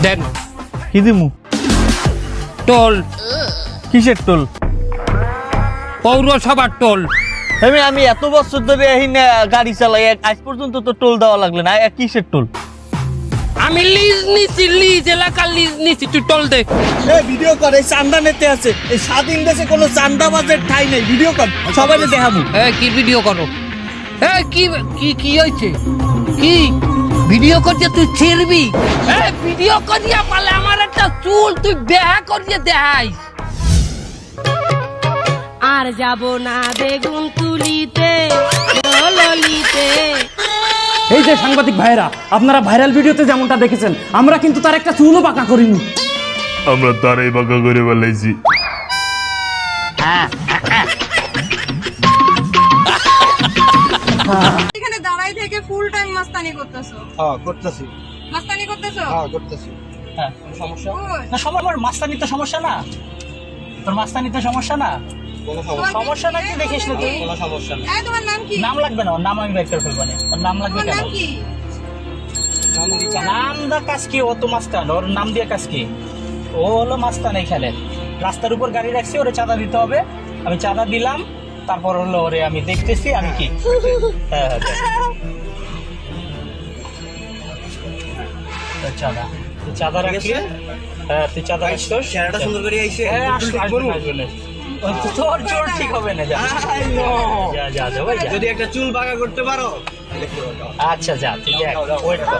দেন কি দিমু? টোল, কিসের টোল? পৌরসভার টোল। আমি এত বছর ধরে এখানে গাড়ি চালাই, আজ পর্যন্ত তো টোল দেওয়া লাগলো না। কিসের টোল? আমি লিজ নিছি, লিজ এলাকার লিজ নিছি, তুই টোল দে। ভিডিও কর, এই চান্দা নিতে আছে। এই স্বাধীন দেশে কোনো চান্দাবাজের ঠাই নেই। ভিডিও কর, সবাই দেখাবো। কি ভিডিও করো? কি কি কি হয়েছে? কি ভিডিও করছে তুই ছেড়বি? ভিডিও করিয়া পালে আমার একটা চুল তুই বেহা করিয়ে দেখাই। আর যাব না বেগুন তুলিতে ললিতে। এই যে সাংবাদিক ভাইরা, আপনারা ভাইরাল ভিডিওতে যেমনটা দেখেছেন, আমরা কিন্তু তার একটা চুলও পাকা করিনি। আমরা তারাই বাঁকা করে বেলাইছি। এখানে দাঁড়াই থেকে ফুল টাইম মাস্তানি করতেছো? হ্যাঁ করতেছি। মাস্তানি করতেছো? হ্যাঁ করতেছি। হ্যাঁ, কোনো সমস্যা কই? না? সবার মাস্তানি তো সমস্যা না, তোর মাস্তানি তো সমস্যা না। কোনো তোমার সমস্যা নাকি কি- দেখিস না তুই? কোনো সমস্যা নেই। এই তোমার নাম কি? নাম লাগবে না, ওর নাম আমি বের করে ফেলবো না। ওর নাম লাগবে তোমার কেন? নাম কি? নাম দা কাজ কি? ও তো মাস্তান, ওর নাম দিয়ে কাজ কি? ও হলো মাস্তান এখানে। রাস্তার উপর গাড়ি রাখছি, ওরে চাঁদা দিতে হবে। আমি চাঁদা দিলাম, তারপর হলো ওরে আমি দেখতেছি আমি কি। হ্যাঁ হ্যাঁ, দেখ। চাঁদা, তুই চাঁদা রাখলি। হ্যাঁ তুই চাঁদা রাখছিস। চেহারাটা সুন্দর করে আইছে। হ্যাঁ, আসলে তোর চোর ঠিক হবে না। যা যা যা যা ভাই, যা। যদি একটা চুল বাঁকা করতে পারো আচ্ছা যা, তুই দেখ, ওয়েট কর।